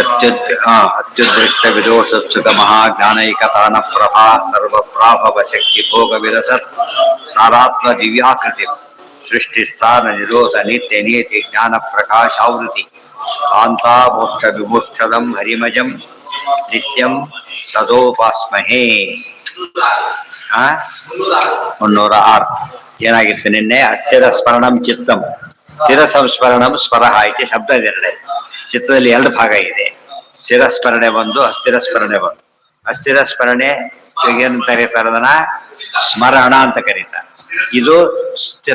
ಅತ್ಯುದೃಷ್ಟ ವಿದೋಷತ್ಸುಕ ಮಹಾಜ್ಞಾನೈಕತಾನ ಪ್ರಭಾ ಸರ್ವಪ್ರಾಭವ ಶಕ್ತಿ ಭೋಗ ವಿರಸತ್ ಸಾರಾತ್ಮ ದಿವ್ಯಾಕೃತಿ ಸೃಷ್ಟಿ ಸ್ಥಾನ ನಿರೋಧ ನಿತ್ಯ ನೀತಿ ಜ್ಞಾನ ಪ್ರಕಾಶಾವೃತಿ ಕಾಂತಾ ಮೋಕ್ಷ ವಿಮೋಕ್ಷದಂ ಹರಿಮಜಂ ನಿತ್ಯಂ ಸದೋಪಾಸ್ಮಹೇ. 306 ಏನಾಗಿತ್ತು ನಿನ್ನೆ? ಅಸ್ಥಿರ ಸ್ಮರಣಂ ಚಿತ್ತಂ ಸ್ಥಿರ ಸಂಸ್ಮರಣಂ ಸ್ವರಃ ಐತಿ ಶಬ್ದ ಎರಡೇ. ಚಿತ್ತದಲ್ಲಿ 2 ಭಾಗ ಇದೆ. ಸ್ಥಿರ ಸ್ಮರಣೆ ಒಂದು, ಅಸ್ಥಿರ ಸ್ಮರಣೆ ಒಂದು. ಅಸ್ಥಿರ ಸ್ಮರಣೆ ಏನಂತ ಕರೀತಾರೆ? ಅದನ್ನ ಸ್ಮರಣ ಅಂತ ಕರೀತಾರೆ. ಇದು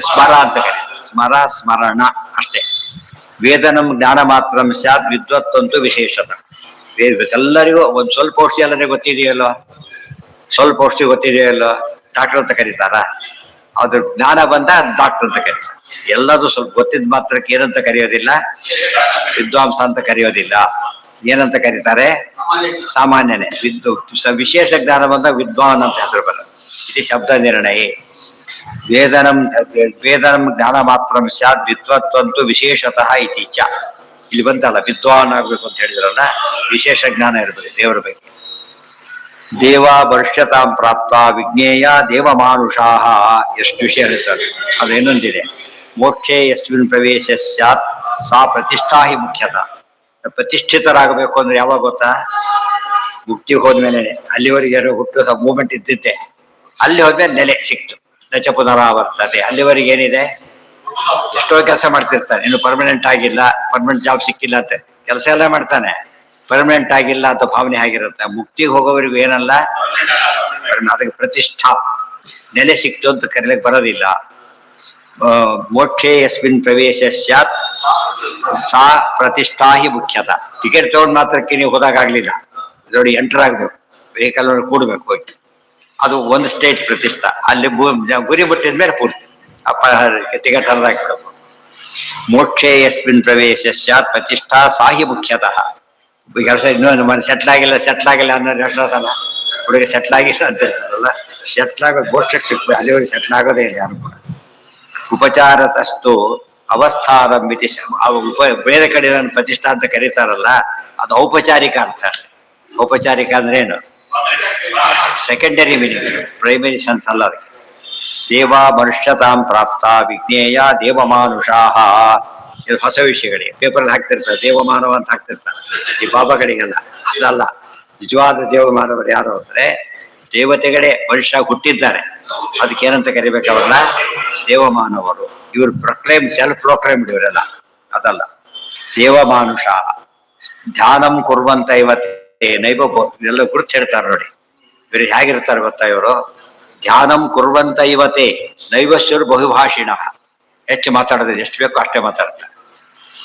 ಸ್ಮರ ಅಂತ ಕರೀತಾರೆ. ಸ್ಮರಣ ಅಷ್ಟೇ. ವೇದನಂ ಜ್ಞಾನ ಮಾತ್ರ ಸ್ಯಾತ್ ವಿದ್ವತ್ತಂತೂ ವಿಶೇಷತ. ಎಲ್ಲರಿಗೂ ಒಂದು ಸ್ವಲ್ಪ ಔಷಧಿ ಎಲ್ಲರಿಗೂ ಗೊತ್ತಿದೆಯಲ್ಲೋ, ಸ್ವಲ್ಪ ಔಷಧಿ ಗೊತ್ತಿದೆಯಲ್ಲೋ, ಡಾಕ್ಟರ್ ಅಂತ ಕರೀತಾರ. ಅದ್ರ ಜ್ಞಾನ ಬಂದ ಡಾಕ್ಟರ್ ಅಂತ ಕರೀತಾರೆ. ಎಲ್ಲದೂ ಸ್ವಲ್ಪ ಗೊತ್ತಿದ್ದ ಮಾತ್ರಕ್ಕೆ ಏನಂತ ಕರೆಯೋದಿಲ್ಲ, ವಿದ್ವಾಂಸ ಅಂತ ಕರೆಯೋದಿಲ್ಲ. ಏನಂತ ಕರೀತಾರೆ? ಸಾಮಾನ್ಯನೇ. ವಿಶೇಷ ಜ್ಞಾನ ಬಂದ ವಿದ್ವಾನ್ ಅಂತ ಹೆಸರು ಬರೋದು. ಇದು ಶಬ್ದ ನಿರ್ಣಯ. ವೇದನಂ ಜ್ಞಾನ ಮಾತ್ರ ಸ್ಯಾತ್ ವಿದ್ವತ್ವಂತೂ ವಿಶೇಷತಃ ಇತ್ತೀಚ. ಇಲ್ಲಿ ಬಂತಲ್ಲ, ವಿದ್ವಾನ್ ಆಗ್ಬೇಕು ಅಂತ ಹೇಳಿದ್ರಲ್ಲ, ವಿಶೇಷ ಜ್ಞಾನ ಇರ್ಬೇಕು ದೇವರ ಬಗ್ಗೆ. ದೇವ ವರ್ಷತಾಂ ಪ್ರಾಪ್ತ ವಿಜ್ಞೇಯ ದೇವ ಮಾನುಷಾಹ. ಎಷ್ಟು ವಿಷಯ ಹೇಳ್ತಾರೆ. ಅದೇನೊಂದಿದೆ, ಮೋಕ್ಷೇ ಯಸ್ಮಿನ್ ಪ್ರವೇಶ ಸ್ಯಾತ್ ಸಾ ಪ್ರತಿಷ್ಠಾ ಹಿ ಮುಖ್ಯತಃ. ಪ್ರತಿಷ್ಠಿತರಾಗಬೇಕು ಅಂದ್ರೆ ಯಾವಾಗ ಗೊತ್ತಾ? ಮುಕ್ತಿಗೆ ಹೋದ್ಮೇಲೆ. ಅಲ್ಲಿವರೆಗೆ ಹುಟ್ಟು ಮೂಮೆಂಟ್ ಇದ್ದಿದ್ದೆ, ಅಲ್ಲಿ ಹೋದ್ಮೇಲೆ ನೆಲೆ ಸಿಕ್ತು. ನಚ ಪುನರಾವರ್ತತೆ. ಅಲ್ಲಿವರೆಗೆ ಏನಿದೆ? ಎಷ್ಟೋ ಕೆಲಸ ಮಾಡ್ತಿರ್ತಾನೆ, ಇನ್ನು ಪರ್ಮನೆಂಟ್ ಆಗಿಲ್ಲ, ಪರ್ಮನೆಂಟ್ ಜಾಬ್ ಸಿಕ್ಕಿಲ್ಲ ಅಂತ ಕೆಲಸ ಎಲ್ಲ ಮಾಡ್ತಾನೆ, ಪರ್ಮನೆಂಟ್ ಆಗಿಲ್ಲ ಅಂತ ಭಾವನೆ ಆಗಿರುತ್ತೆ. ಮುಕ್ತಿಗೆ ಹೋಗೋವರೆಗೂ ಏನಲ್ಲ, ಅದಕ್ಕೆ ಪ್ರತಿಷ್ಠಾ, ನೆಲೆ ಸಿಕ್ತು ಅಂತ ಕರೀಲಿಕ್ಕೆ ಬರೋದಿಲ್ಲ. ಮೋಕ್ಷೇ ಯಸ್ಮಿನ್ ಪ್ರವೇಶ ಸ್ಯಾತ್ ಸಾ ಪ್ರತಿಷ್ಠಾ ಹಿ ಮುಖ್ಯತಃ. ಟಿಕೆಟ್ ತಗೊಂಡು ಮಾತ್ರಕ್ಕೆ ನೀವು ಹೋದಾಗಲಿಲ್ಲ, ನೋಡಿ ಎಂಟರ್ ಆಗ್ಬೇಕು, ವೆಹಿಕಲ್ ಕೂಡ್ಬೇಕು ಹೋಗಿ. ಅದು ಒಂದು ಸ್ಟೇಜ್ ಪ್ರತಿಷ್ಠಾ. ಅಲ್ಲಿ ಗುರಿ ಬಿಟ್ಟಿದ ಮೇಲೆ ಪೂರ್ತಿ ಟಿಕೆಟ್ ಹರಿದಾಕ್ಬಿಡಬೇಕು. ಮೋಕ್ಷೇ ಯಸ್ಮಿನ್ ಪ್ರವೇಶ ಸ್ಯಾತ್ ಪ್ರತಿಷ್ಠಾ ಸಾಹಿ ಮುಖ್ಯತಃ. ಕೆಲಸ ಇನ್ನೊಂದು ಸೆಟ್ಲ್ ಆಗಿಲ್ಲ ಅನ್ನೋದು ಎಷ್ಟು ಸಲ ಹುಡುಗ ಸೆಟ್ಲ್ ಆಗಿಲ್ಲ ಅಂತ ಹೇಳ್ತಾರಲ್ಲ, ಸೆಟ್ಲ್ ಆಗೋದು ಮೋಕ್ಷಕ್ಕೆ ಸಿಕ್ಬೇಕು. ಅಲ್ಲಿವರೆಗೆ ಸೆಟ್ಲ್ ಆಗೋದೇ ಇಲ್ಲ ಯಾರು ಕೂಡ. ಉಪಚಾರತಸ್ತು ಅವಸ್ಥಾರಂಭಿತಿ. ಬೇರೆ ಕಡೆ ಪ್ರತಿಷ್ಠಾ ಅಂತ ಕರೀತಾರಲ್ಲ, ಅದು ಔಪಚಾರಿಕ ಅರ್ಥ. ಔಪಚಾರಿಕ ಅಂದ್ರೆ ಏನು? ಸೆಕೆಂಡರಿ ಮೀನಿಂಗ್, ಪ್ರೈಮರಿ ಸೆನ್ಸ್ ಅಲ್ಲ ಅದಕ್ಕೆ. ದೇವ ಮನುಷ್ಯತಾಂ ಪ್ರಾಪ್ತ ವಿಜ್ಞೇಯ ದೇವಮಾನುಷಾಹ. ಇದು ಹೊಸ ವಿಷಯಗಳಿಗೆ ಪೇಪರ್ ಹಾಕ್ತಿರ್ತಾರೆ, ದೇವಮಾನವ ಅಂತ ಹಾಕ್ತಿರ್ತಾರೆ ಈ ಬಾಬಾಗಳಿಗೆಲ್ಲ. ಅದಲ್ಲ, ನಿಜವಾದ ದೇವಮಾನವರು ಯಾರು ಅಂದ್ರೆ ದೇವತೆಗಳೇ ಮನುಷ್ಯ ಹುಟ್ಟಿದ್ದಾರೆ. ಅದಕ್ಕೇನಂತ ಕರಿಬೇಕು ಅವ್ರನ್ನ? ದೇವಮಾನವರು. ಇವ್ರು ಸೆಲ್ಫ್ ಪ್ರೊಕ್ಲೈಮ್ಡ್ ಇವರೆಲ್ಲ. ಅದಲ್ಲ, ದೇವಮಾನುಷ. ಧ್ಯಾನಂ ಕುರ್ವಂತ ಇವತ್ತೇ ನೈವ. ಎಲ್ಲ ಗುರುತು ಹೇಳ್ತಾರೆ ನೋಡಿ, ಇವ್ರು ಹೇಗಿರ್ತಾರೆ ಗೊತ್ತಾ? ಇವರು ಧ್ಯಾನಂ ಕುರ್ವಂತ ಇವತ್ತೇ ನೈವಶ್ವರು ಬಹುಭಾಷಿಣ. ಹೆಚ್ಚು ಮಾತಾಡೋದು, ಎಷ್ಟು ಬೇಕೋ ಅಷ್ಟೇ ಮಾತಾಡ್ತಾರೆ.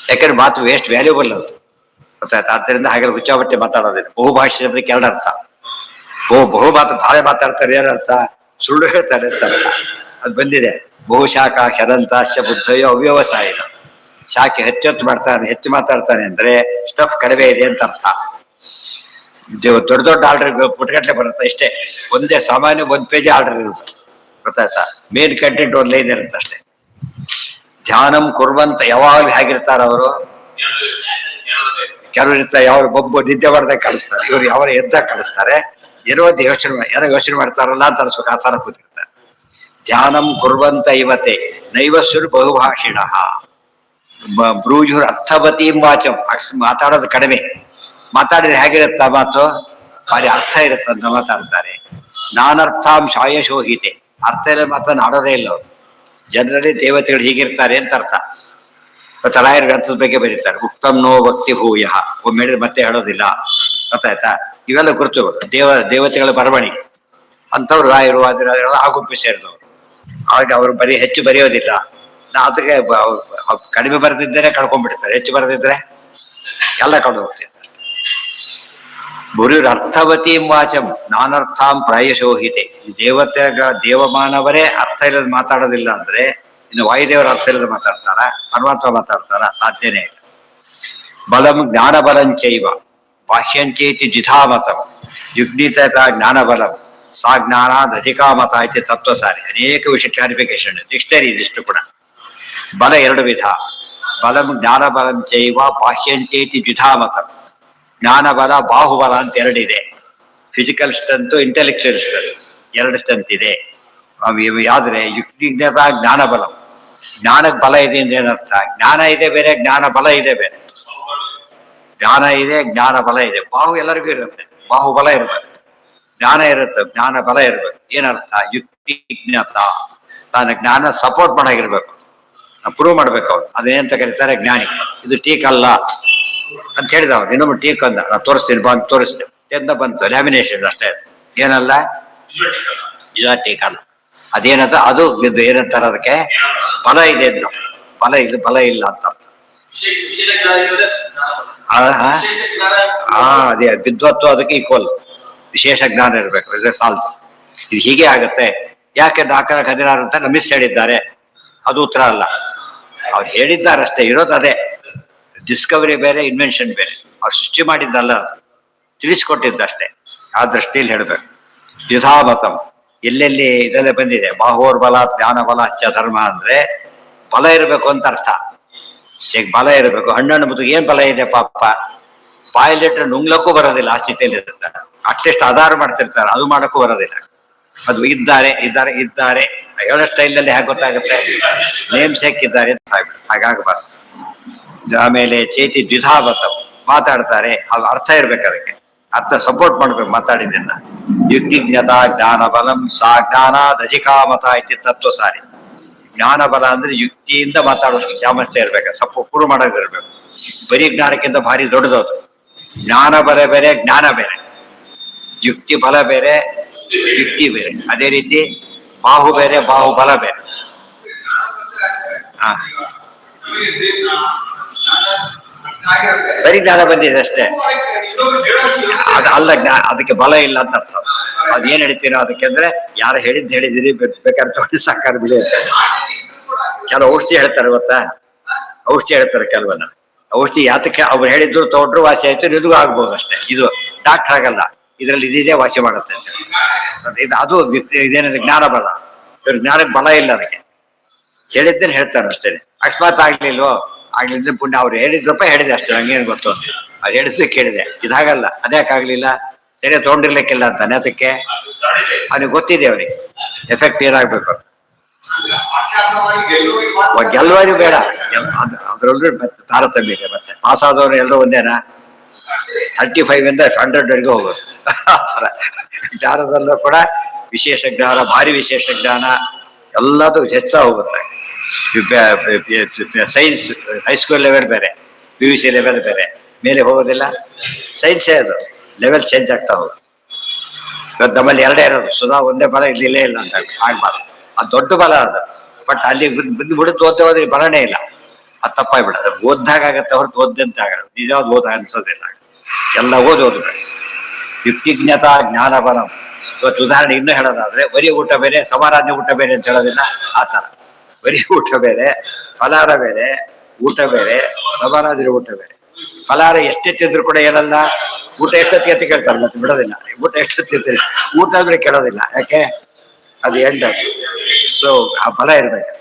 ಯಾಕಂದ್ರೆ ಮಾತು ವೇಸ್ಟ್, ವ್ಯಾಲ್ಯೂಬಲ್ ಅದು, ಗೊತ್ತಾಯ್ತು. ಆದ್ದರಿಂದ ಹಾಗೆ ಹುಚ್ಚಾಬಟ್ಟೆ ಮಾತಾಡೋದಿಲ್ಲ. ಬಹುಭಾಷೆ ಶಬ್ದಕ್ಕೆ 2 ಅರ್ಥ. ಭಾಳ ಮಾತಾಡ್ತಾರೆ, ಏನರ್ಥ? ಸುಳ್ಳು ಹೇಳ್ತಾರೆ ಅಂತ ಅರ್ಥ. ಅದು ಬಂದಿದೆ. ಬಹುಶಾಖ ಹೆದಂತಾಶ್ಚ ಬುದ್ಧಯೋ ಅವ್ಯವಸಾಯ. ಶಾಖೆ ಹೆಚ್ಚು ಮಾತಾಡ್ತಾನೆ ಅಂದ್ರೆ ಸ್ಟಫ್ ಕಡಿಮೆ ಇದೆ ಅಂತ ಅರ್ಥ. ದೊಡ್ಡ ಆರ್ಡರ್ ಪುಟ್ಗಟ್ಟಲೆ ಬರುತ್ತೆ ಇಷ್ಟೇ. ಒಂದೇ ಸಾಮಾನ್ಯ 1 ಪೇಜ್ ಆರ್ಡರ್ ಇರುತ್ತೆ, ಗೊತ್ತಾಯ್ತಾ? ಮೇನ್ ಕಂಟೆಂಟ್ 1 ಲೈನ್ ಇರುತ್ತೆ ಅಷ್ಟೇ. ಧ್ಯಾನಂ ಕುರ್ವಂತ ಯಾವಾಗಲೂ ಹೇಗಿರ್ತಾರ ಅವರು? ಕೆಲವರು ಇರ್ತಾರೆ, ಯಾವ ಒಬ್ಬ ನಿದ್ದೆ ಮಾಡ್ದಾಗ ಕಾಣಿಸ್ತಾರೆ, ಇವ್ರು ಯಾವ ಎದ್ದಾಗ ಕಾಣಿಸ್ತಾರೆ. ಏನೋ ಯೋಚನೆ ಮಾಡ್ತಾರಲ್ಲ ಅಂತ ಅನ್ಸ್ಬೇಕು, ಆ ತರ ಕೂತಿರ್ತಾರೆ. ಧ್ಯಾನಂ ಕುರ್ವಂತ ಇವತ್ತೇ ನೈವಸ್ವರು ಬಹುಭಾಷಿಣ. ಬ್ರೂಜುರ್ ಅರ್ಥವತಿ ವಾಚಂ. ಮಾತಾಡೋದು ಕಡಿಮೆ, ಮಾತಾಡಿದ್ರೆ ಹೇಗಿರುತ್ತ ಮಾತು? ಭಾರಿ ಅರ್ಥ ಇರುತ್ತಂತ ಮಾತಾಡ್ತಾರೆ. ನಾನರ್ಥಾಂಶ ಆಯಶೋಹಿತೆ. ಅರ್ಥ ಇಲ್ಲ ಮಾತನ್ನು ಆಡೋದೇ ಇಲ್ಲ ಅವರು. ಜನರಲ್ಲಿ ದೇವತೆಗಳು ಹೀಗಿರ್ತಾರೆ ಅಂತ ಅರ್ಥ. ತಲಾಯರ್ ಗ್ರಂಥದ ಬಗ್ಗೆ ಬರೀತಾರೆ. ಉಕ್ತಂ ನೋ ಭಕ್ತಿ ಭೂಯ. ಒಮ್ಮೆ ಹೇಳಿದ್ರೆ ಮತ್ತೆ ಹೇಳೋದಿಲ್ಲ, ಗೊತ್ತಾಯ್ತಾ? ಇವೆಲ್ಲ ಗುರುತು ದೇವತೆಗಳ ಬರವಣಿಗೆ. ಅಂಥವ್ರು ರಾಯರು ಅದರ ಆಗುಂಪಿ ಸೇರಿದವರು. ಆಗ ಅವರು ಹೆಚ್ಚು ಬರೆಯೋದಿಲ್ಲ. ಅದಕ್ಕೆ ಕಡಿಮೆ ಬರೆದಿದ್ದರೆ ಕಳ್ಕೊಂಡ್ಬಿಡ್ತಾರೆ, ಹೆಚ್ಚು ಬರೆದಿದ್ರೆ ಎಲ್ಲ ಕಳೆದು ಹೋಗ್ತಿರ್ತಾರೆ. ಗುರುರ್ ಅರ್ಥವತಿ ವಾಚಂ ನಾನರ್ಥಾಂ ಪ್ರಾಯಶೋಹಿತೆ. ದೇವಮಾನವರೇ ಅರ್ಥ ಇಲ್ಲದ ಮಾತಾಡೋದಿಲ್ಲ ಅಂದ್ರೆ ಇನ್ನು ವಾಯುದೇವರ ಅರ್ಥ ಇಲ್ಲದ ಮಾತಾಡ್ತಾರ? ಪರಮಾತ್ಮ ಮಾತಾಡ್ತಾರ? ಸಾಧ್ಯನೇ ಇಲ್ಲ. ಬಲಂ ಜ್ಞಾನ ಬಲಂಚೈವ ಬಾಹ್ಯಂಚೇತಿ ದ್ವಿಧಾಮತಂ ಯುಗ್ನಿತ ಜ್ಞಾನಬಲಂ ಸಾ ಜ್ಞಾನಾಧಿಕಾಮತ ಐತಿ ತತ್ವಸಾರಿ. ಅನೇಕ ವಿಷಯ ಕ್ಲಾರಿಫಿಕೇಶನ್, ಡಿಕ್ಷನರಿ ಇದಿಷ್ಟು ಕೂಡ. ಬಲ 2 ವಿಧ. ಬಲಂ ಜ್ಞಾನ ಬಲಂಚೈವ ಬಾಹ್ಯಂಚೇತಿ ದ್ವಿಧಾಮತಂ. ಜ್ಞಾನ ಬಲ ಬಾಹುಬಲ ಅಂತ ಎರಡಿದೆ. ಫಿಸಿಕಲ್ ಸ್ಟ್ರೆಂತ್, ಇಂಟೆಲೆಕ್ಚುಯಲ್ ಸ್ಟ್ರೆಂತ್, ಎರಡು ಸ್ಟ್ರೆಂತ್ ಇದೆ. ಯಾವ್ದ್ರೆ ಯುಕ್ತಿಜ್ಞತ ಜ್ಞಾನ ಬಲ. ಜ್ಞಾನಕ್ಕೆ ಬಲ ಇದೆ ಅಂದ್ರೆ ಏನರ್ಥ? ಜ್ಞಾನ ಇದೆ ಬೇರೆ, ಜ್ಞಾನ ಬಲ ಇದೆ ಬೇರೆ. ಜ್ಞಾನ ಇದೆ, ಜ್ಞಾನ ಬಲ ಇದೆ. ಬಾಹು ಎಲ್ಲರಿಗೂ ಇರುತ್ತೆ, ಬಾಹುಬಲ ಇರ್ಬೇಕು. ಜ್ಞಾನ ಇರುತ್ತೆ, ಜ್ಞಾನ ಬಲ ಇರ್ಬೇಕು. ಏನರ್ಥ? ಯುಕ್ತಿಜ್ಞತ, ತಾನು ಜ್ಞಾನ ಸಪೋರ್ಟ್ ಮಾಡಾಗಿರ್ಬೇಕು, ಪ್ರೂವ್ ಮಾಡ್ಬೇಕು ಅವ್ರು. ಅದೇನಂತ ಕರೀತಾರೆ? ಜ್ಞಾನಿ. ಇದು ಟೀಕ್ ಅಲ್ಲ ಅಂತ ಹೇಳಿದ ಅವ್ರು. ಇನ್ನೊಬ್ಬರು ಟೀಕ್ ಅಂದ, ನಾನು ತೋರಿಸ್ತೀನಿ ಬಂದು ತೋರಿಸ್ತೇವೆ ಎಂತ ಬಂತು, ಲ್ಯಾಮಿನೇಷನ್ ಅಷ್ಟೇ. ಏನಲ್ಲ, ಇದ ಟೀಕ್ ಅಲ್ಲ. ಅದೇನದ ಅದು ಏನಂತಾರ ಅದಕ್ಕೆ? ಬಲ ಇದೆ ಅಂತ. ಬಲ ಇದು, ಬಲ ಇಲ್ಲ ಅಂತ ಅರ್ಥ. ಅದೇ ವಿದ್ವತ್ವ ಅದಕ್ಕೆ ಈಕ್ವಲ್. ವಿಶೇಷ ಜ್ಞಾನ ಇರ್ಬೇಕು, ಸಾಲ್ಸ್. ಇದು ಹೀಗೆ ಆಗತ್ತೆ. ಯಾಕೆ 4-16 ಅಂತ ಮಿಸ್ ಹೇಳಿದ್ದಾರೆ? ಅದು ಉತ್ತರ ಅಲ್ಲ. ಅವ್ರು ಹೇಳಿದ್ದಾರಷ್ಟೇ, ಇರೋದು ಅದೇ. ಡಿಸ್ಕವರಿ ಬೇರೆ, ಇನ್ವೆನ್ಷನ್ ಬೇರೆ. ಅವ್ರು ಸೃಷ್ಟಿ ಮಾಡಿದ್ದಲ್ಲ, ತಿಳಿಸ್ಕೊಟ್ಟಿದ್ದಷ್ಟೇ. ಆ ದೃಷ್ಟಿಯಲ್ಲಿ ಹೇಳ್ಬೇಕು. ದ್ವಿಧಾಮತಂ, ಎಲ್ಲೆಲ್ಲಿ ಇದೆಲ್ಲ ಬಂದಿದೆ, ಬಾಹೋರ್ಬಲ ಜ್ಞಾನ ಬಲ ಅಚ್ಚ ಧರ್ಮ ಅಂದ್ರೆ ಬಲ ಇರಬೇಕು ಅಂತ ಅರ್ಥ. ಬಲ ಇರಬೇಕು. ಹಣ್ಣು ಮುದುಗೆ ಏನ್ ಬಲ ಇದೆ ಪಾಪ, ಬಾಯಿಲಿಟ್ರೆ ನುಂಗ್ಲಕ್ಕೂ ಬರೋದಿಲ್ಲ, ಆ ಸ್ಥಿತಿಯಲ್ಲಿ ಇರ್ತಾರೆ. ಅಟ್ಲೀಸ್ಟ್ ಆಧಾರ ಮಾಡ್ತಿರ್ತಾರೆ, ಅದು ಮಾಡಕ್ಕೂ ಬರೋದಿಲ್ಲ. ಅದು ಇದ್ದಾರೆ ಇದ್ದಾರೆ ಇದ್ದಾರೆ ಹೇಳೋ ಸ್ಟೈಲಲ್ಲಿ ಹೇಗೆ ಗೊತ್ತಾಗುತ್ತೆ? ನೇಮ್ ಸೇಕಿದ್ದಾರೆ ಅಂತ ಹಾಗಾಗಬಾರ್ದು. ಆಮೇಲೆ ಚೇತಿ ದ್ವಿಧಾವತ, ಮಾತಾಡ್ತಾರೆ, ಅದು ಅರ್ಥ ಇರ್ಬೇಕು. ಅದಕ್ಕೆ ಅರ್ಥ ಸಪೋರ್ಟ್ ಮಾಡ್ಬೇಕು ಮಾತಾಡಿದ್ದನ್ನ. ಯುಕ್ತಿಜ್ಞತ ಜ್ಞಾನ ಬಲಂ ಸಾ ಜ್ಞಾನಾದಧಿಕಾಮತ ಇತಿ ತತ್ವ ಸಾರಿ. ಜ್ಞಾನ ಬಲ ಅಂದ್ರೆ ಯುಕ್ತಿಯಿಂದ ಮಾತಾಡೋಷ್ಟು ಸಾಮರ್ಥ್ಯ ಇರ್ಬೇಕು, ಪ್ರೂವ್ ಮಾಡೋದಿರ್ಬೇಕು. ಬರೀ ಜ್ಞಾನಕ್ಕಿಂತ ಭಾರಿ ದೊಡ್ಡದದು. ಜ್ಞಾನ ಬಲ ಬೇರೆ, ಜ್ಞಾನ ಬೇರೆ. ಯುಕ್ತಿ ಬಲ ಬೇರೆ, ಯುಕ್ತಿ ಬೇರೆ. ಅದೇ ರೀತಿ ಬಾಹು ಬೇರೆ, ಬಾಹುಬಲ ಬೇರೆ. ಹ, ಬರೀ ಜ್ಞಾನ ಬಂದಿದೆ ಅಷ್ಟೇ, ಅದು ಅಲ್ಲ. ಅದಕ್ಕೆ ಬಲ ಇಲ್ಲ ಅಂತ ಅರ್ಥ. ಅದೇನ್ ಹೇಳ್ತೀರೋ ಅದಕ್ಕೆ ಅಂದ್ರೆ, ಯಾರು ಹೇಳಿದಿರಿ ಬೇಕಾದ್ರೆ ತೊಡಿ ಸಾಕಾರ ಬಿಡಿ ಅಂತ. ಕೆಲವು ಔಷಧಿ ಹೇಳ್ತಾರೆ ಗೊತ್ತಾ? ಔಷಧಿ ಹೇಳ್ತಾರೆ ಕೆಲವನ್ನ. ಔಷಧಿ ಯಾತಕ್ಕೆ ಅವ್ರು ಹೇಳಿದ್ರು ತಗೊಂಡ್ರು ವಾಸಿ ಆಯ್ತು, ನಿನಗೂ ಆಗ್ಬೋದು ಅಷ್ಟೇ. ಇದು ಡಾಕ್ಟರ್ ಆಗಲ್ಲ, ಇದ್ರಲ್ಲಿ ಇದಿದೆ ವಾಸಿ ಮಾಡುತ್ತೆ ಅಂತ. ಇದು ಅದು ಇದೇನಿದೆ ಜ್ಞಾನ ಬಲ. ಇವ್ರ ಜ್ಞಾನಕ್ಕೆ ಬಲ ಇಲ್ಲ, ಅದಕ್ಕೆ ಹೇಳಿದ್ದೇನೆ ಹೇಳ್ತಾರೆ ಅಷ್ಟೇ. ಅಕಸ್ಮಾತ್ ಆಗ್ಲಿಲ್ವೋ, ಆಗ್ಲಿದ್ರೆ ಪುಣ್ಯ. ಅವ್ರು ಹೇಳಿದ್ರಪ್ಪ ಹೇಳಿದೆ ಅಷ್ಟೇ, ನಂಗೇನು ಗೊತ್ತು ಅಂತ. ಅವ್ರು ಹೇಳಿದ್ರೆ ಕೇಳಿದೆ. ಇದಾಗಲ್ಲ, ಅದ್ಯಾಕಾಗ್ಲಿಲ್ಲ, ಸರಿ ತಗೊಂಡಿರ್ಲಿಕ್ಕಿಲ್ಲ ಅಂತ. ಅದಕ್ಕೆ ಅವ್ನಿಗೆ ಗೊತ್ತಿದೆ, ಅವ್ರಿಗೆ ಎಫೆಕ್ಟ್ ಏನಾಗ್ಬೇಕು. ಗೆಲ್ಲುವರಿ ಬೇಡ, ಅದ್ರಲ್ಲೂ ತಾರತಮ್ಯ ಇದೆ. ಮತ್ತೆ ಪಾಸ್ ಆದವ್ರು ಎಲ್ಲರೂ ಒಂದೇನಾ? 35 ಇಂದ 100 ಹೋಗೋದು. ಜ್ಞಾನದಲ್ಲೂ ಕೂಡ ವಿಶೇಷ ಜ್ಞಾನ, ಭಾರಿ ವಿಶೇಷ ಜ್ಞಾನ ಎಲ್ಲದೂ ಹೆಚ್ಚಾ ಹೋಗುತ್ತೆ. ಸೈನ್ಸ್ ಹೈಸ್ಕೂಲ್ ಲೆವೆಲ್ ಬೇರೆ, PUC ಲೆವೆಲ್ ಬೇರೆ, ಮೇಲೆ ಹೋಗೋದಿಲ್ಲ. ಸೈನ್ಸೇ ಅದು ಲೆವೆಲ್ ಚೇಂಜ್ ಆಗ್ತಾ ಹೋಗುತ್ತೆ. ಇವತ್ತು ನಮ್ಮಲ್ಲಿ ಎರಡೇ ಇರೋದು, ಸುಧಾ ಒಂದೇ ಬಲ, ಇಲ್ಲೇ ಇಲ್ಲ ಅಂತ ಆಗ್ಬಾರ್ದು. ಅದು ದೊಡ್ಡ ಬಲ ಅದು. ಬಟ್ ಅಲ್ಲಿ ಬಿದ್ದು ಬಿಡುತ್ತೆ, ಓದ್ತಾ ಹೋದ್ರೆ ಬಲನೇ ಇಲ್ಲ. ಅದು ತಪ್ಪಾಗ್ಬಿಡೋದು. ಓದ್ದಾಗ ಆಗತ್ತೆ ಹೊರತು ಓದ್ದಂತ ಆಗಲ್ಲ. ನಿಜವಾದ ಓದ ಅನ್ಸೋದಿಲ್ಲ. ಎಲ್ಲ ಓದೋದು. ಯುಕ್ತಿಜ್ಞತ ಜ್ಞಾನ ಬಲ. ಇವತ್ತು ಉದಾಹರಣೆ ಇನ್ನೂ ಹೇಳೋದಾದ್ರೆ, ಬರೀ ಊಟ ಬೇರೆ, ಸಮಾರಾಧನೆ ಊಟ ಬೇರೆ ಅಂತ ಹೇಳೋದಿಲ್ಲ. ಆ ಥರ ಬರೀ ಊಟ ಬೇರೆ, ಫಲಾರ ಬೇರೆ, ಊಟ ಬೇರೆ, ಸಮಾರಾಧನೆ ಊಟ ಬೇರೆ. ಫಲಾರ ಎಷ್ಟೆತ್ತಿದ್ರು ಕೂಡ ಏನಲ್ಲ, ಊಟ ಎಷ್ಟೊತ್ತಿಗೆ ಅಂತ ಕೇಳ್ತಾರೆ, ಮತ್ತೆ ಬಿಡೋದಿಲ್ಲ. ಊಟ ಎಷ್ಟೊತ್ತಿಗೆ, ಊಟ ಅಂದ್ರೆ ಕೇಳೋದಿಲ್ಲ. ಯಾಕೆ? ಅದು ಎಂಡ. ಸೊ ಆ ಬಲ ಇರ್ಬೇಕು.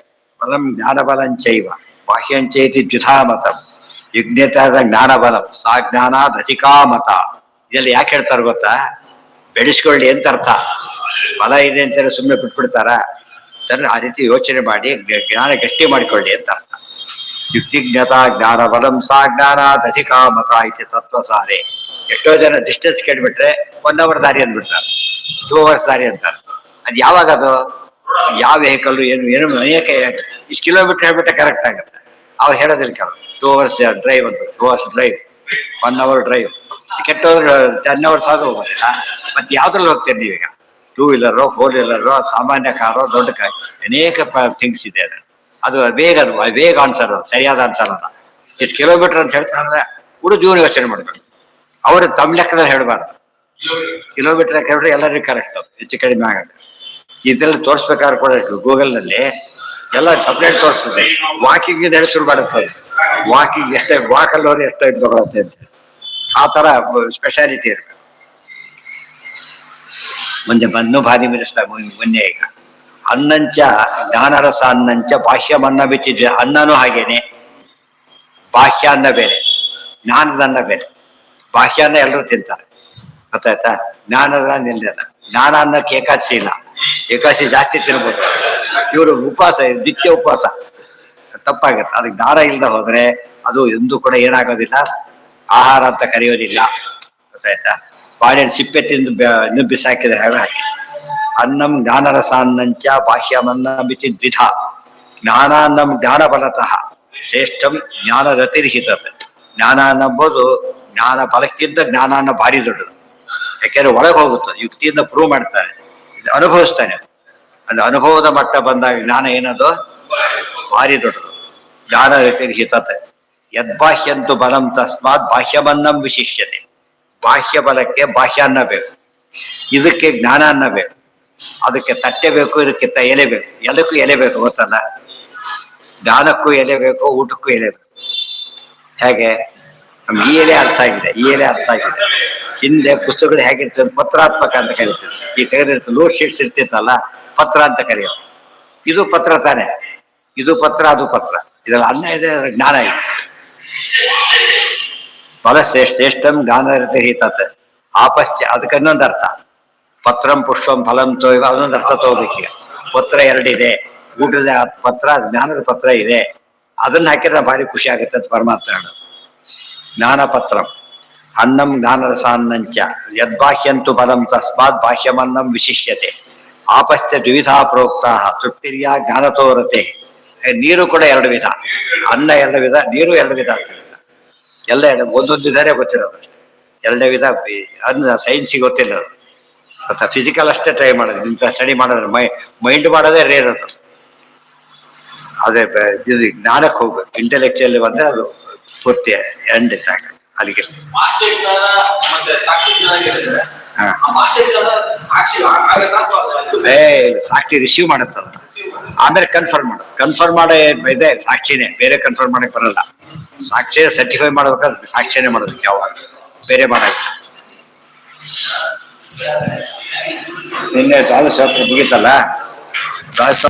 ಬಲಂ ಜ್ಞಾನ ಬಲಂಚೈವ ಬಾಹ್ಯಂಚೈತಿ ದ್ವಿಧಾಮತ. ಯಜ್ಞತಾದ ಜ್ಞಾನ ಬಲಂ ಸಾ ಜ್ಞಾನಾದಧಿಕಾಮತ. ಇದೆಲ್ಲ ಯಾಕೆ ಹೇಳ್ತಾರೆ ಗೊತ್ತಾ? ಬೆಳೆಸ್ಕೊಳ್ಳಿ ಅಂತ ಅರ್ಥ. ಬಲ ಇದೆ ಅಂತೇಳಿ ಸುಮ್ಮನೆ ಬಿಟ್ಬಿಡ್ತಾರ? ಆ ರೀತಿ ಯೋಚನೆ ಮಾಡಿ ಜ್ಞಾನ ಗಟ್ಟಿ ಮಾಡಿಕೊಳ್ಳಿ ಅಂತ ಅರ್ಥ. ಯುಕ್ತಿಜ್ಞತ ಜ್ಞಾನ ಬಲಂ ಸಾ ಜ್ಞಾನಾದಧಿಕಾಮತ ಐತಿ ತತ್ವ ಸಾರೆ. ಎಷ್ಟೋ ಜನ ಡಿಸ್ಟೆನ್ಸ್ ಕೇಳ್ಬಿಟ್ರೆ 1 hour ದಾರಿ ಅಂದ್ಬಿಡ್ತಾರೆ, 2 hours ದಾರಿ ಅಂತಾರೆ. ಅದು ಯಾವಾಗ? ಅದು ಯಾವ ವೆಹಿಕಲ್ ಏನು ಅನೇಕ ಇಷ್ಟು ಕಿಲೋಮೀಟರ್ ಹೇಳ್ಬಿಟ್ಟೆ ಕರೆಕ್ಟ್ ಆಗುತ್ತೆ. ಅವ್ರು ಹೇಳೋದಿಲ್ಲ ಕೆಲವು. 2 hours ಡ್ರೈವ್ ಅಂತ, 2 hours ಡ್ರೈವ್, 1 hour ಡ್ರೈವ್. ಕೆಟ್ಟೋದ್ರೆ 10 hours ಆದ್ರೂ ಹೋಗೋದಿಲ್ಲ. ಮತ್ತೆ ಯಾವ್ದ್ರಲ್ಲಿ ಹೋಗ್ತೀರಿ ನೀವೀಗ? 2 wheeler, 4 wheeler, ಸಾಮಾನ್ಯ ಕಾರು, ದೊಡ್ಡ ಕಾರು, ಅನೇಕ ಥಿಂಗ್ಸ್ ಇದೆ. ಅದು ವೇಗ ಆನ್ಸರ್, ಅದು ಸರಿಯಾದ ಆನ್ಸರ್ ಅಲ್ಲ. ಎಷ್ಟು ಕಿಲೋಮೀಟರ್ ಅಂತ ಹೇಳ್ತಾರೆ ಜೀವನ ಯೋಚನೆ ಮಾಡ್ಬೇಕು. ಅವರು ತಮ್ಮ ಲೆಕ್ಕದಲ್ಲಿ ಹೇಳಬಾರ್ದು. ಕಿಲೋಮೀಟರ್ ಹೇಳಿದ್ರೆ ಎಲ್ಲರಿಗೂ ಕರೆಕ್ಟ್, ಹೆಚ್ಚು ಕಡಿಮೆ ಆಗುತ್ತೆ. ಇದ್ರಲ್ಲಿ ತೋರಿಸ್ಬೇಕಾದ್ರೆ ಕೂಡ ಗೂಗಲ್ನಲ್ಲಿ ಎಲ್ಲ ಸಪ್ರೇಟ್ ತೋರಿಸ್ತದೆ. ವಾಕಿಂಗ್ ಹೇಳಿ ಶುರು ಮಾಡುತ್ತೆ. ವಾಕಿಂಗ್ ಎಷ್ಟೇ, ವಾಕಲ್ಲಿ ಹೋದ್ರೆ ಎಷ್ಟೋ ತಗೊಳತ್ತೆ ಅಂತ. ಆ ತರ ಸ್ಪೆಷಾಲಿಟಿ ಇರ್ಬೇಕು. ಮುಂದೆ ಬಂದು ಭಾರಿ ಮಿರಿಸ್ತಾ ಮೊನ್ನೆ ಈಗ ಅನ್ನಂಚ ಜ್ಞಾನರಸ ಅನ್ನಂಚ ಬಾಹ್ಯಮನ್ನ ಬಿಚ್ಚಿದ್ರೆ ಅನ್ನನೂ ಹಾಗೇನೆ. ಬಾಹ್ಯ ಅನ್ನ ಬೇರೆ, ಜ್ಞಾನದ ಅನ್ನ ಬೇರೆ. ಬಾಹ್ಯಾನ್ನ ಎಲ್ಲರೂ ತಿಂತಾರೆ, ಗೊತ್ತಾಯ್ತಾ? ಜ್ಞಾನದ ನಿಲ್ದಲ್ಲ. ಜ್ಞಾನ ಅನ್ನಕ್ಕೆ ಏಕಾದಶಿ ಇಲ್ಲ, ಏಕಾದಶಿ ಜಾಸ್ತಿ ತಿನ್ಬೋದು. ಇವರು ಉಪವಾಸ, ನಿತ್ಯ ಉಪವಾಸ, ತಪ್ಪಾಗತ್ತೆ. ಅದಕ್ಕೆ ಜ್ಞಾನ ಇಲ್ಲದೆ ಹೋದ್ರೆ ಅದು ಎಂದೂ ಕೂಡ ಏನಾಗೋದಿಲ್ಲ, ಆಹಾರ ಅಂತ ಕರೆಯೋದಿಲ್ಲ, ಗೊತ್ತಾಯ್ತಾ? ಬಾಳೆಹಣ್ಣು ಸಿಪ್ಪೆ ತಿಂದು ಇನ್ನು ಬಿಸಾಕಿದ್ರೆ ಹಾಗೆ. ಅನ್ನಂ ಜ್ಞಾನರಸಾನ್ನಂಚ ಬಾಹ್ಯಮನ್ನ ಮಿತಿ ದ್ವಿಧ ಜ್ಞಾನಾನ್ನಂ ಜ್ಞಾನಬಲತಃ ಶ್ರೇಷ್ಠಂ ಜ್ಞಾನರತಿರ್ಹಿತತೆ. ಜ್ಞಾನ ಅನ್ನಬಹುದು ಜ್ಞಾನ ಫಲಕ್ಕಿಂತ ಜ್ಞಾನ ಅನ್ನ ಭಾರಿ ದೊಡ್ಡದು. ಯಾಕೆಂದ್ರೆ ಒಳಗೆ ಹೋಗುತ್ತದೆ, ಯುಕ್ತಿಯಿಂದ ಪ್ರೂವ್ ಮಾಡ್ತಾನೆ, ಅನುಭವಿಸ್ತಾನೆ. ಅದು ಅನುಭವದ ಮಟ್ಟ ಬಂದಾಗ ಜ್ಞಾನ ಏನದು ಭಾರಿ ದೊಡ್ಡದು. ಜ್ಞಾನ ರತಿರ್ಹಿತತೆ ಯದ್ಬಾಹ್ಯಂತು ಬಲಂ ತಸ್ಮಾತ್ ಬಾಹ್ಯವನ್ನಂ ವಿಶಿಷ್ಯತೆ. ಬಾಹ್ಯ ಬಲಕ್ಕೆ ಬಾಹ್ಯಾನ್ನ ಬೇಕು, ಇದಕ್ಕೆ ಜ್ಞಾನ ಅನ್ನ ಬೇಕು. ಅದಕ್ಕೆ ತಟ್ಟೆ ಬೇಕು, ಇದಕ್ಕೆ ಎಲೆ ಬೇಕು. ಎಲ್ಲಕ್ಕೂ ಎಲೆ ಬೇಕು, ಗೊತ್ತಲ್ಲ? ಜ್ಞಾನಕ್ಕೂ ಎಲೆ ಬೇಕು, ಊಟಕ್ಕೂ ಎಲೆ ಬೇಕು. ಹೇಗೆ ನಮ್ಗೆ ಈ ಎಲೆ ಅರ್ಥ ಆಗಿದೆ, ಈ ಎಲೆ ಅರ್ಥ ಆಗಿದೆ. ಹಿಂದೆ ಪುಸ್ತಕಗಳು ಹೇಗಿರ್ತದೆ, ಪತ್ರಾತ್ಮಕ ಅಂತ ಕರೀತೀವಿ. ಈ ತೆಗೆದಿರ್ತದೆ ಲೋಡ್ ಶೀಟ್ಸ್ ಇರ್ತಿತ್ತಲ್ಲ, ಪತ್ರ ಅಂತ ಕರೆಯೋದು. ಇದು ಪತ್ರ ತಾನೆ, ಇದು ಪತ್ರ, ಅದು ಪತ್ರ. ಇದೆಲ್ಲ ಅನ್ನ ಇದೆ, ಅದ್ರ ಜ್ಞಾನ ಇದೆ. ಫಲ ಶ್ರೇಷ್ಠಂ ಜ್ಞಾನರಹಿತತೆ ಆಪಶ್ಚ. ಅದಕ್ಕೆ ಇನ್ನೊಂದು ಅರ್ಥ, ಪತ್ರಂ ಪುಷ್ಪಂ ಫಲಂ ತೋಯ್ವ, ಅದೊಂದು ಅರ್ಥ ತಗೋಬೇಕೀಗ. ಪತ್ರ ಎರಡಿದೆ, ಊಟದ ಪತ್ರ, ಜ್ಞಾನದ ಪತ್ರ ಇದೆ. ಅದನ್ನ ಹಾಕಿದ್ರೆ ಭಾರಿ ಖುಷಿ ಆಗುತ್ತೆ ಅಂತ ಪರಮಾತ್ಮ ಹೇಳೋದು. ಜ್ಞಾನ ಪತ್ರಂ ಅನ್ನಂ ಜ್ಞಾನರಸಾನ್ನಂಚ ಯದ್ಬಾಹ್ಯಂತು ಫಲಂ ತಸ್ಮಾತ್ ಬಾಹ್ಯಮನ್ನಂ ವಿಶಿಷ್ಯತೆ. ಆಪಶ್ಚ ದ್ವಿಧಾ ಪ್ರೋಕ್ತಾ ತೃಪ್ತಿರ್ಯ ಜ್ಞಾನತೋರತೆ. ನೀರು ಕೂಡ ಎರಡು ವಿಧ, ಅನ್ನ ಎರಡು ವಿಧ, ನೀರು ಎರಡು ವಿಧ ಆಗ್ತದೆ. ಎಲ್ಲ ಒಂದೊಂದು ವಿಧಾನೇ ಗೊತ್ತಿರೋದು, ಎರಡನೇ ವಿಧ ಅನ್ನ ಸೈನ್ಸಿಗೆ ಗೊತ್ತಿಲ್ಲ. ಮತ್ತೆ ಫಿಸಿಕಲ್ ಅಷ್ಟೇ ಟ್ರೈ ಮಾಡೋದು, ಇಂಥ ಸ್ಟಡಿ ಮಾಡೋದ್ರೆ ಮೈಂಡ್ ಮಾಡೋದೇ ರೇರ್ ಅದು. ಅದೇ ಇದು ಜ್ಞಾನಕ್ಕೆ ಹೋಗ್ಬೇಕು, ಇಂಟೆಲೆಕ್ಚುಯಲ್ ಬಂದ್ರೆ ಅದು ಪೂರ್ತಿ ಎಂಡ್ ಇದ್ದಾಗ ಅಲ್ಲಿಗೆ. ಸಾಕ್ಷಿ ರಿಸೀವ್ ಮಾಡುತ್ತಲ್ಲ, ಆಮೇಲೆ ಕನ್ಫರ್ಮ್ ಮಾಡೋದು. ಕನ್ಫರ್ಮ್ ಮಾಡೋ ಇದೆ ಸಾಕ್ಷಿನೇ, ಬೇರೆ ಕನ್ಫರ್ಮ್ ಮಾಡಕ್ ಬರಲ್ಲ. ಸಾಕ್ಷಿ ಸರ್ಟಿಫೈ ಮಾಡ್ಬೇಕಾದ್ರೆ ಸಾಕ್ಷಿನೇ ಮಾಡೋದಕ್ಕೆ, ಯಾವಾಗ ಬೇರೆ ಮಾಡಕ್ಕೆ. ನಿನ್ನೆ ದ್ವಾದಶ ಮುಗೀತಲ್ಲ, ದ್ವಾದಶ